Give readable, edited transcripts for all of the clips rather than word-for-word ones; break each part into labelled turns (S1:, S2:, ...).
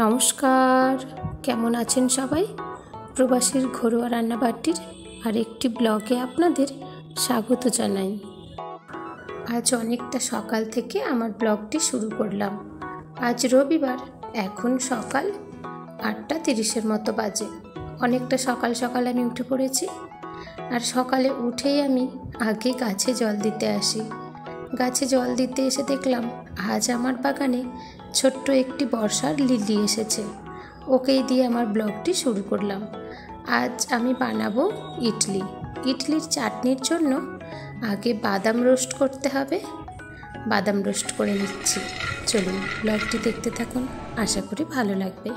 S1: নমস্কার, কেমন আছেন সবাই? প্রবাসীর ঘরোয়া রান্নাবাটির আরেকটি ব্লগে আপনাদের স্বাগত জানাই। আজ অনেকটা সকাল থেকে আমার ব্লগটি শুরু করলাম। আজ রবিবার, এখন সকাল 8:30 মতো বাজে। অনেকটা সকাল সকাল আমি উঠে পড়েছি। আর সকালে উঠেই আমি আগে গাছে জল দিতে আসি। গাছে জল দিতে এসে দেখলাম আজ আমার বাগানে ছোট্ট একটি বর্ষার লিলি এসেছে। ওকেই দিয়ে আমার ব্লগটি শুরু করলাম। আজ আমি বানাবো ইডলির চাটনির জন্য আগে বাদাম রোস্ট করতে হবে। বাদাম রোস্ট করে নিচ্ছি। চলুন ব্লগটি দেখতে থাকুন, আশা করি ভালো লাগবে।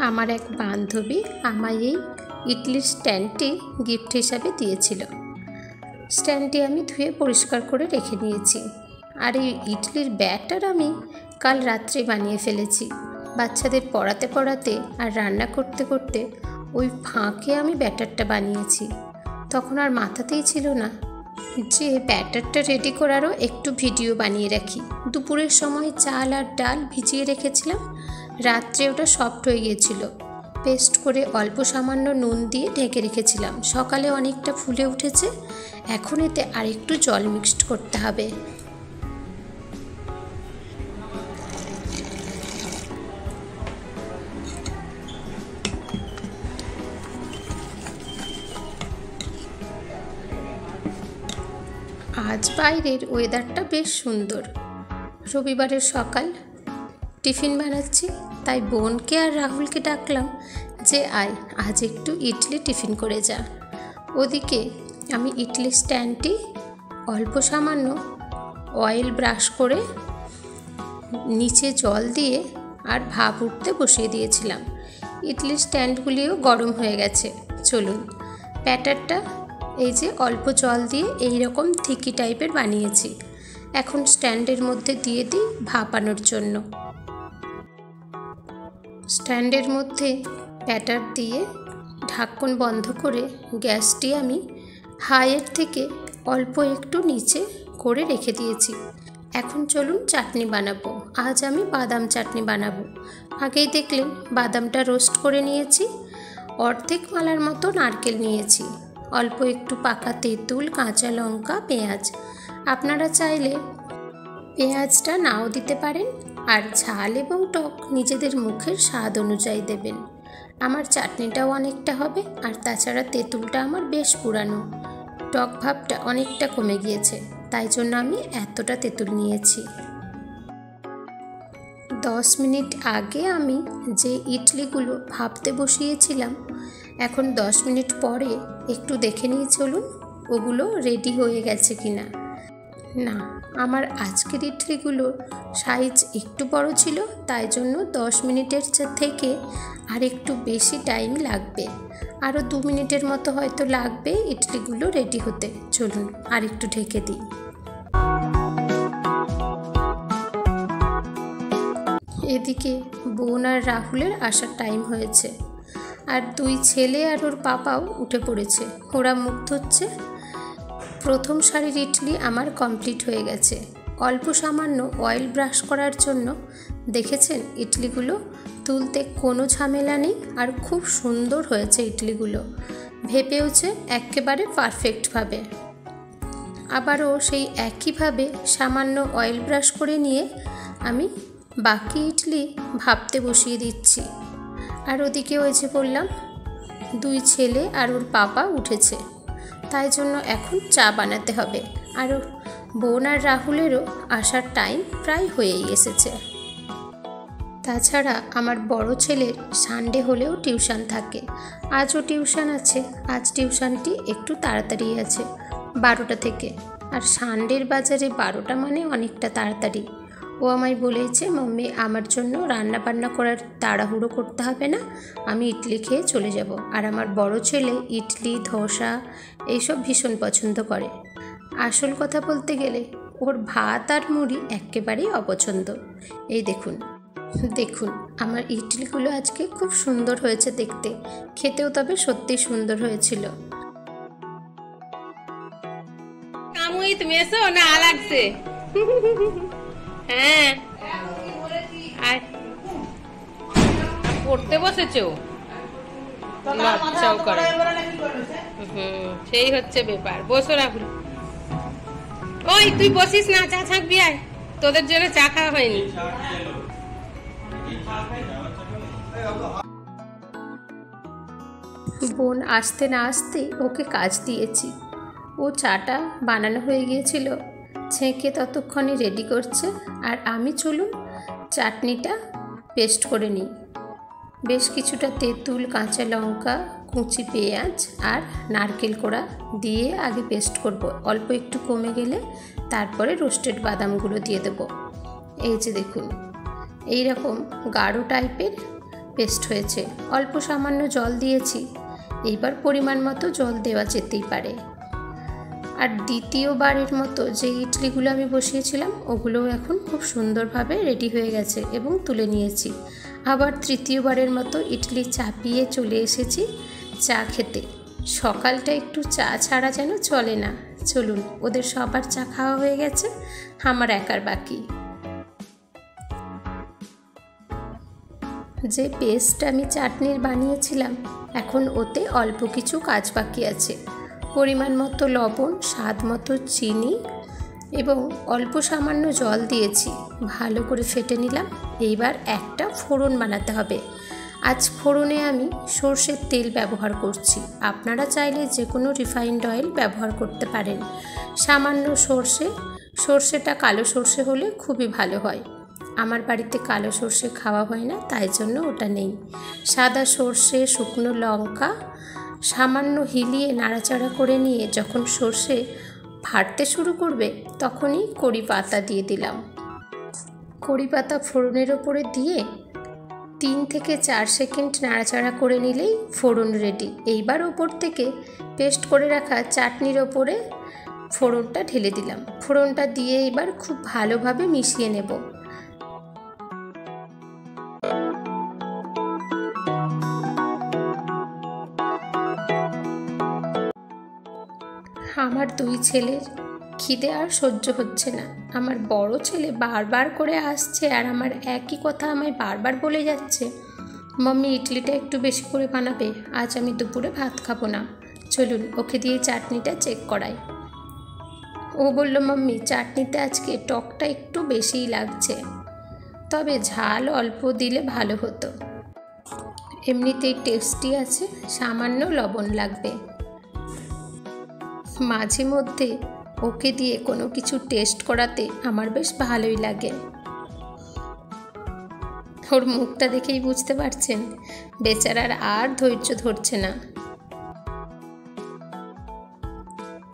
S1: আমার এক বান্ধবী আমায় এই ইডলির স্ট্যান্ডটি গিফট হিসাবে দিয়েছিল। স্ট্যান্ডটি আমি ধুয়ে পরিষ্কার করে রেখে নিয়েছি। আর এই ইডলির ব্যাটার আমি কাল রাত্রে বানিয়ে ফেলেছি। বাচ্চাদের পড়াতে পড়াতে আর রান্না করতে করতে ওই ফাঁকে আমি ব্যাটারটা বানিয়েছি। তখন আর মাথাতেই ছিল না যে ব্যাটারটা রেডি করারও একটু ভিডিও বানিয়ে রাখি। দুপুরের সময় চাল আর ডাল ভিজিয়ে রেখেছিলাম, রাত্রে ওটা সফট হয়ে গিয়েছিল। পেস্ট করে অল্প সামান্য নুন দিয়ে ঢেকে রেখেছিলাম। সকালে অনেকটা ফুলে উঠেছে। এখন এতে আরেকটু জল মিক্সড করতে হবে। আজ বাইরের ওয়েদারটা বেশ সুন্দর। রবিবারের সকাল, টিফিন বানাচ্ছি, তাই বোনকে আর রাহুলকে ডাকলাম যে আয় আজ একটু ইডলি টিফিন করে যা। ওদিকে আমি ইডলি স্ট্যান্ডটি অল্প সামান্য অয়েল ব্রাশ করে নিচে জল দিয়ে আর ভাপ উঠতে বসিয়ে দিয়েছিলাম। ইডলি স্ট্যান্ডগুলিও গরম হয়ে গেছে। চলুন ব্যাটারটা এই যে অল্প জল দিয়ে এই রকম থিকি টাইপের বানিয়েছি। এখন স্ট্যান্ডের মধ্যে দিয়ে দিই ভাপানোর জন্য। স্ট্যান্ডের মধ্যে ব্যাটার দিয়ে ঢাকন বন্ধ করে গ্যাসটি আমি হাইয়ের থেকে অল্প একটু নিচে করে রেখে দিয়েছি। এখন চলুন চাটনি বানাবো। আজ আমি বাদাম চাটনি বানাবো। আগেই দেখলেন বাদামটা রোস্ট করে নিয়েছি। অর্ধেক মালার মতো নারকেল নিয়েছি, অল্প একটু পাকা তেঁতুল, কাঁচা লঙ্কা, পেঁয়াজ। আপনারা চাইলে পেঁয়াজটা নাও দিতে পারেন, আর ঝাল এবং টক নিজেদের মুখের স্বাদ অনুযায়ী দেবেন। আমার চাটনিটাও অনেকটা হবে, আর তাছাড়া তেঁতুলটা আমার বেশ পুরানো, টক ভাবটা অনেকটা কমে গিয়েছে, তাই জন্য আমি এতটা তেঁতুল নিয়েছি। 10 মিনিট আগে আমি যে ইডলিগুলো ভাপতে বসিয়েছিলাম, এখন 10 মিনিট পরে একটু দেখে নিয়ে চলুন ওগুলো রেডি হয়ে গেছে কিনা। না, আমার আজকের ইডলিগুলো সাইজ একটু বড় ছিল, তাই জন্য 10 মিনিটের থেকে আর একটু বেশি টাইম লাগবে। আরও 2 মিনিটের মতো হয়তো লাগবে ইডলিগুলো রেডি হতে। চলুন আর একটু ঢেকে দিই। এদিকে বোন আর রাহুলের আসার টাইম হয়েছে, আর 2 ছেলে আর ওর পাপাও উঠে পড়েছে। ওরা মুখ ধুচ্ছে। প্রথম সারির ইডলি আমার কমপ্লিট হয়ে গেছে। অল্প সামান্য অয়েল ব্রাশ করার জন্য দেখেছেন ইডলিগুলো তুলতে কোনো ঝামেলা নেই, আর খুব সুন্দর হয়েছে ইডলিগুলো। ভেপেওছে একেবারে পারফেক্টভাবে। আবারও সেই একইভাবে সামান্য অয়েল ব্রাশ করে নিয়ে আমি বাকি ইডলি ভাপতে বসিয়ে দিচ্ছি। আর ওদিকে ওই যে বললাম 2 ছেলে আর ওর পাপা উঠেছে, তাই জন্য এখন চা বানাতে হবে। আর বোন আর রাহুলেরও আসার টাইম প্রায় হয়েই এসেছে। তাছাড়া আমার বড় ছেলের সানডে হলেও টিউশন থাকে। আজও টিউশন আছে। আজ টিউশনটি একটু তাড়াতাড়ি আছে, 12টা থেকে। আর সানডের বাজারে 12টা মানে অনেকটা তাড়াতাড়ি। ও আমায় বলেছে, মাম্মি আমার জন্য রান্না বান্না করার তাড়াহুড়ো করতে হবে না, আমি ইডলি খেয়ে চলে যাব। আর আমার বড় ছেলে ইডলি, ধোসা এইসব ভীষণ পছন্দ করে। আসল কথা বলতে গেলে ওর ভাত আর মুড়ি একেবারেই অপছন্দ। এই দেখুন দেখুন আমার ইডলিগুলো আজকে খুব সুন্দর হয়েছে দেখতে, খেতেও তবে সত্যি সুন্দর হয়েছিল।
S2: কামুই তুমি এসো না লাগছে। হ্যাঁ পড়তে বসেছো? লজ্জাও করে। সেই হচ্ছে ব্যাপার। বসো রাহুল। ওই তুই বসিস না, চা ছাঁকবি আয়, তোদের জন্য চা খাওয়া হয়নি।
S1: বোন আসতে না আসতেই ওকে কাজ দিয়েছি। ও চাটা বানানো হয়ে গিয়েছিল, ছেঁকে ততক্ষণে রেডি করছে, আর আমি চলুন চাটনিটা পেস্ট করে নিই। বেশ কিছুটা তেঁতুল, কাঁচা লঙ্কা, কুচি পেঁয়াজ আর নারকেল কোড়া দিয়ে আগে পেস্ট করব। অল্প একটু কমে গেলে তারপরে রোস্টেড বাদামগুলো দিয়ে দেব। এই যে দেখুন, এই রকম গাঢ় টাইপের পেস্ট হয়েছে। অল্প সামান্য জল দিয়েছি, এইবার পরিমাণ মতো জল দেওয়া যেতেই পারে। আর দ্বিতীয়বারের মতো যে ইডলিগুলো আমি বসিয়েছিলাম ওগুলোও এখন খুব সুন্দরভাবে রেডি হয়ে গেছে এবং তুলে নিয়েছি। আবার তৃতীয়বারের মতো ইডলি চাপিয়ে চলে এসেছি চা খেতে। সকালটা একটু চা ছাড়া যেন চলে না। চলুন, ওদের সবার চা খাওয়া হয়ে গেছে, আমার একার বাকি। যে পেস্ট আমি চাটনির বানিয়েছিলাম, এখন ওতে অল্প কিছু কাজ বাকি আছে। পরিমাণ মতো লবণ, স্বাদ মতো চিনি এবং অল্প সামান্য জল দিয়েছি, ভালো করে ফেটে নিলাম। এইবার একটা ফোড়ন বানাতে হবে। আজ ফোড়নে আমি সর্ষের তেল ব্যবহার করছি। আপনারা চাইলে যে কোনো রিফাইন্ড অয়েল ব্যবহার করতে পারেন। সামান্য সর্ষেটা কালো সর্ষে হলে খুবই ভালো হয়। আমার বাড়িতে কালো সর্ষে খাওয়া হয় না, তাই জন্য ওটা নেই। সাদা সর্ষে, শুকনো লঙ্কা সামান্য হিলিয়ে নাড়াচাড়া করে নিয়ে যখন সর্ষে ফাটতে শুরু করবে তখনই কড়ি পাতা দিয়ে দিলাম। কড়ি পাতা ফোড়নের ওপরে দিয়ে 3 থেকে 4 সেকেন্ড নাড়াচাড়া করে নিলেই ফোড়ন রেডি। এইবার ওপর থেকে পেস্ট করে রাখা চাটনির ওপরে ফোড়নটা ঢেলে দিলাম। ফোড়নটা দিয়ে এবার খুব ভালোভাবে মিশিয়ে নেব। আমার 2 ছেলের খিদে আর সহ্য হচ্ছে না। আমার বড় ছেলে বারবার করে আসছে আর আমার একই কথা আমায় বারবার বলে যাচ্ছে, মাম্মি ইডলিটা একটু বেশি করে বানাবে, আজ আমি দুপুরে ভাত খাবো না। চলুন ওকে দিয়ে চাটনিটা চেক করাই। ও বলল, মাম্মি চাটনিতে আজকে টকটা একটু বেশিই লাগছে, তবে ঝাল অল্প দিলে ভালো হতো। এমনিতেই টেস্টি আছে, সামান্য লবণ লাগবে। মাঝে মধ্যে ওকে দিয়ে কোনো কিছু টেস্ট করাতে আমার বেশ ভালোই লাগে। ওর মুখটা দেখেই বুঝতে পারছেন বেচারার আর ধৈর্য ধরছে না।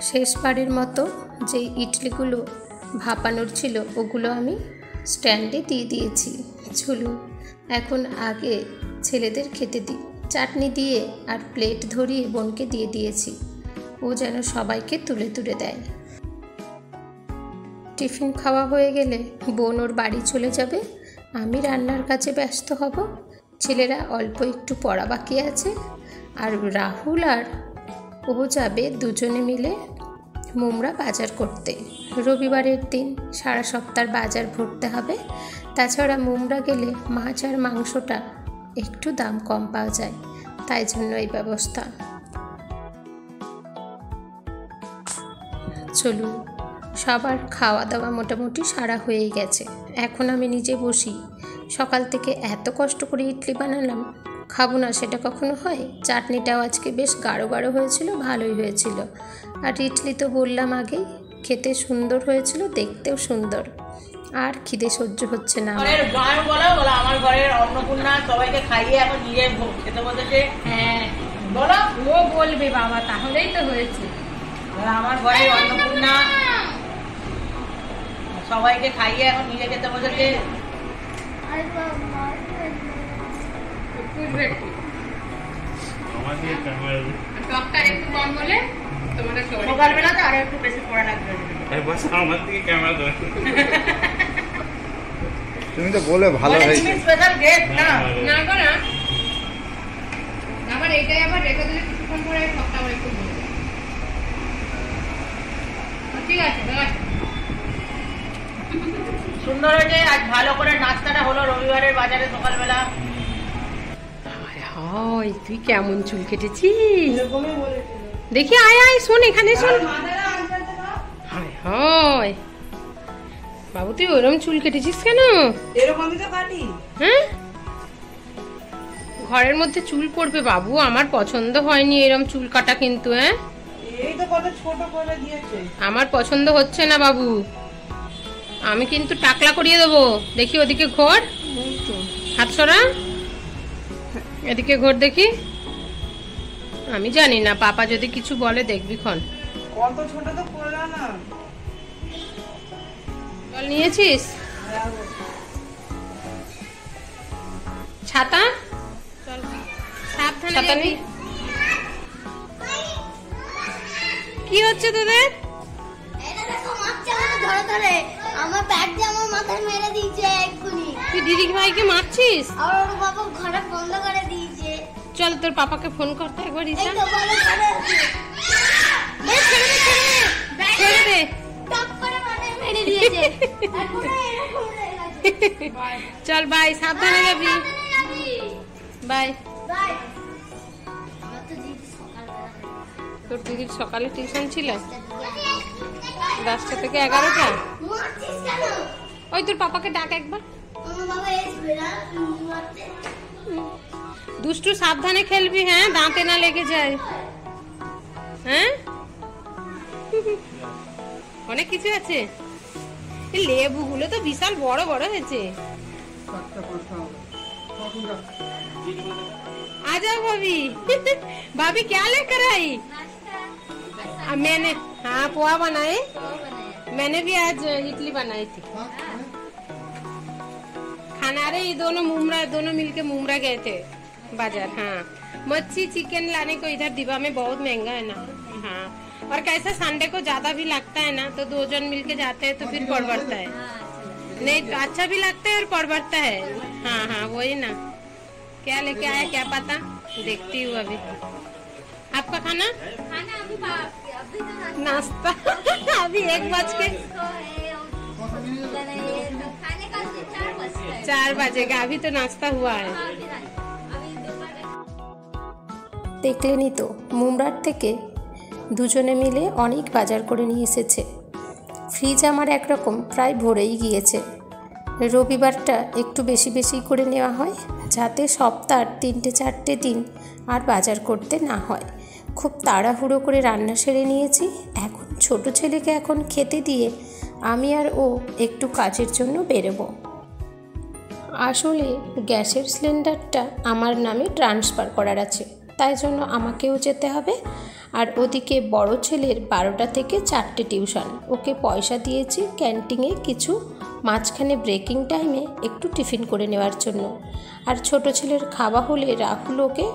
S1: শেষবারের মতো যে ইডলিগুলো ভাপানোর ছিল ওগুলো আমি স্ট্যান্ডে দিয়ে দিয়েছি। চলুন এখন আগে ছেলেদের খেতে দিই। চাটনি দিয়ে আর প্লেট ধরিয়ে বোনকে দিয়ে দিয়েছি, ও যেন সবাইকে তুলে তুলে দেয়। টিফিন খাওয়া হয়ে গেলে বোন ওর বাড়ি চলে যাবে, আমি রান্নার কাজে ব্যস্ত হব। ছেলেরা অল্প একটু পড়া বাকি আছে, আর রাহুল আর ও যাবে দুজনে মিলে মুমরা বাজার করতে। রবিবারের দিন সারা সপ্তাহ বাজার ভরতে হবে। তাছাড়া মুমরা গেলে মাছ আর মাংসটা একটু দাম কম পাওয়া যায়, তাই জন্য এই ব্যবস্থা। চলুন, সবার খাওয়া দাওয়া মোটামুটি সারা হয়ে গেছে। এখন আমি নিজে বসি। সকাল থেকে এত কষ্ট করে ইডলি বানালাম, খাবো না সেটা কখনো হয়? চাটনিটাও আজকে বেশ গাঢ় গাঢ় হয়েছিল, ভালোই হয়েছিল। আর ইডলি তো বললাম আগেই, খেতে সুন্দর হয়েছিল, দেখতেও সুন্দর। আর খিদে সহ্য হচ্ছে না
S3: আমার ঘরের অন্নপূর্ণা সবাইকে খাইয়ে এখন নিজে খেতে বসেছে।
S2: হ্যাঁ
S3: বলো,
S2: ও বলবে বাবা, তাহলেই তো হয়েছে।
S3: আমার ঘরের অন্নপূর্ণা সবাইকে খাইয়ে এখন নিজে খেতে বসেছে।
S2: টকটা একটু কম হলে তোমাদের
S3: সকালবেলা তো আরো একটু বেশি পড়া লাগবে।
S4: তুমি তো বলে ভালো হয়েছে।
S3: স্পেশাল গেস্ট না
S2: না গো না, আবার এটাই আবার রেখে দিলে কিছুক্ষণ পরে টকটা আবার একটু ভরে যায়। ঠিক আছে,
S3: সুন্দর হয়েছে। আজ ভালো করে নাস্তাটা হলো রবিবারের বাজারে সকালবেলা।
S2: হায় তুই কেমন চুল কেটেছিস দেখি, আয় আয় শোন, এখানে শোন। হায় হায় বাবু, তুই ওরম চুল কেটেছিস কেন? হ্যাঁ, ঘরের মধ্যে চুল পড়বে বাবু, আমার পছন্দ হয়নি এরম চুল কাটা কিন্তু। হ্যাঁ, আমার পছন্দ হচ্ছে না বাবু, আমি কিন্তু টাকলা করিয়ে দেবো। দেখি ওদিকে ঘোর, হাত সরা, এদিকে ঘোর দেখি। আমি জানি না, পাপা যদি কিছু বলে দেখবি ক্ষণ।
S3: কত ছোট তো করলা না।
S2: জল নিয়েছিস? ছাতা? চল সাবধানে যাবি। কি হচ্ছে তোদের?
S5: আমার ব্যাগ দিয়ে আমার মাথায় মেরে দিয়েছে এক্ষুনি।
S2: তুই দিদি ভাইকে মারছিস?
S5: আর ওর বাবা ঘরে বন্ধ করে দিয়েছে।
S2: চল তোর পাপাকে ফোন করতে একবার।
S5: এই
S2: ইসা
S5: তো বলে করে আছে।
S2: ছেড়ে দে।
S5: টপ করে মাথায় মেরে দিয়েছে। এখন এরকম হয়ে গেছে।
S2: চল বাই, সাবধানে যাবি। বাই।
S5: বাই। আমার তো দিদি সকালবেলা
S2: তোর দিদির সকালে টিউশন ছিল 10টা থেকে 11টা।
S5: মারছিস কেন?
S2: ওই তোর পাপাকে ডাক একবার।
S5: আমার বাবা এসবে না মারতে।
S2: দুষ্টু সাবধানে খেলবি, হ্যাঁ, দাঁতে না লেগে যায়। হ্যাঁ, অনেক কিছু আছে। এই লেবুগুলো তো বিশাল বড় বড় হয়েছে। आ जाओ भाभी। भाभी क्या लेकर आई? मैंने हाँ पोहा बनाए, मैंने भी आज इडली बनाई थी। खाना रे, ये दोनों मिलके मुमरा गए थे बाजार। हाँ, मच्छी चिकन लाने को इधर दिवा में बहुत महंगा है ना। हाँ, और कैसा संडे को ज्यादा भी लगता है ना, तो 2 जन मिलके जाते हैं तो फिर पड़ बढ़ता है। नहीं, अच्छा भी लगता है और पड़ बढ़ता है। हाँ हाँ वही ना। क्या लेके आया क्या पता, देखती हूँ अभी। आपका खाना
S5: अभी तो
S2: नाश्ता अभी 1 बज के
S5: खाने का 4 बजता है।
S2: 4 बजेगा, अभी तो नाश्ता हुआ है।
S1: দেখলেনই তো, মুমরার থেকে দুজনে মিলে অনেক বাজার করে নিয়ে এসেছে। ফ্রিজ আমার একরকম প্রায় ভরেই গিয়েছে। রবিবারটা একটু বেশি বেশি করে নেওয়া হয়, যাতে সপ্তাহের 3-4 দিন আর বাজার করতে না হয়। খুব তাড়াহুড়ো করে রান্না সেরে নিয়েছি। এখন ছোট ছেলেকে এখন খেতে দিয়ে আমি আর ও একটু কাজের জন্য বেরোবো। আসলে গ্যাসের সিলিন্ডারটা আমার নামে ট্রান্সফার করার আছে, তাই জন্য আমাকেও যেতে হবে। আর ওদিকে বড় ছেলের 12টা থেকে 4টে টিউশন, ওকে পয়সা দিয়েছি ক্যান্টিনে কিছু মাঝখানে ব্রেকিং টাইমে একটু টিফিন করে নেওয়ার জন্য। আর ছোট ছেলের খাওয়া হলে রাহুল ওকে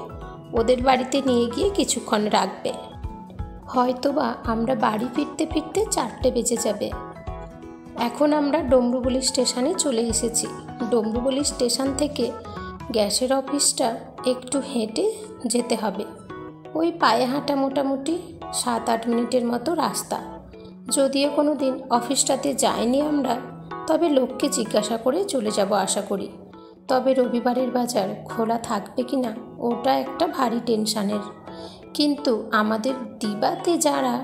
S1: ওদের বাড়িতে নিয়ে গিয়ে কিছুক্ষণ রাখবে। হয়তোবা আমরা বাড়ি ফিরতে ফিরতে 4টে বেজে যাবে। এখন আমরা ডমরুবলি স্টেশনে চলে এসেছি। ডমরুবলি স্টেশন থেকে গ্যাসের অফিসটা একটু হেঁটে যেতে হবে। ওই পায়ে হাঁটা মোটামুটি 7-8 মিনিটের মতো রাস্তা। যদিও কোনো দিন অফিসটাতে যাইনি আমরা, তবে লোককে জিজ্ঞাসা করে চলে যাব আশা করি। তবে রবিবারের বাজার খোলা থাকবে কি না ওটা একটা ভারী টেনশানের। কিন্তু আমাদের দিবাতে যারা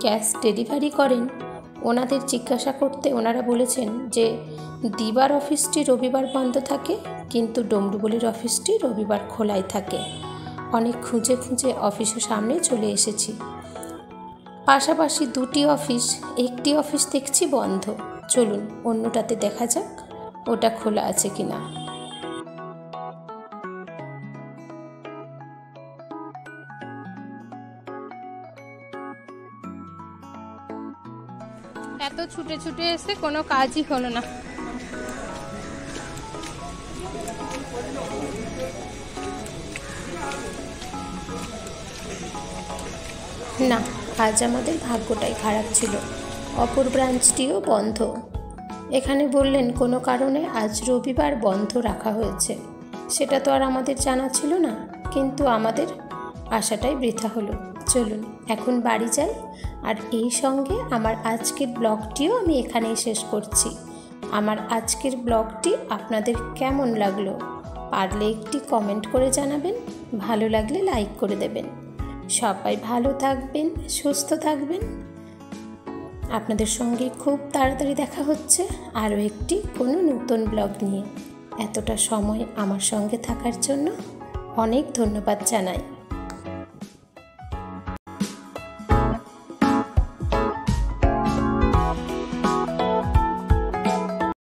S1: গ্যাস ডেলিভারি করেন ওনাদের জিজ্ঞাসা করতে ওনারা বলেছেন যে দিবার অফিসটি রবিবার বন্ধ থাকে, কিন্তু ডমরুবলির অফিসটি রবিবার খোলাই থাকে। অনেক খুঁজে খুঁজে অফিসের সামনে চলে এসেছি। পাশাপাশি 2টি অফিস, একটি অফিস দেখছি বন্ধ। চলুন অন্যটাতে দেখা যাক ওটা খোলা আছে কিনা।
S2: এত ছুটে ছুটে এসে কোনো কাজই হলো না।
S1: না, আজ আমাদের ভাগ্যটাই খারাপ ছিল, অপর ব্রাঞ্চটিও বন্ধ। এখানে বললেন কোনো কারণে আজ রবিবার বন্ধ রাখা হয়েছে, সেটা তো আর আমাদের জানা ছিল না, কিন্তু আমাদের আশাটাই বৃথা হলো। চলুন এখন বাড়ি যাই। আর এই সঙ্গে আমার আজকের ব্লগটিও আমি এখানেই শেষ করছি। আমার আজকের ব্লগটি আপনাদের কেমন লাগলো পারলে একটি কমেন্ট করে জানাবেন। ভালো লাগলে লাইক করে দেবেন। সবাই ভালো থাকবেন, সুস্থ থাকবেন। আপনাদের সঙ্গে খুব তাড়াতাড়ি দেখা হচ্ছে আরও একটি কোনো নতুন ব্লগ নিয়ে। এতটা সময় আমার সঙ্গে থাকার জন্য অনেক ধন্যবাদ জানাই।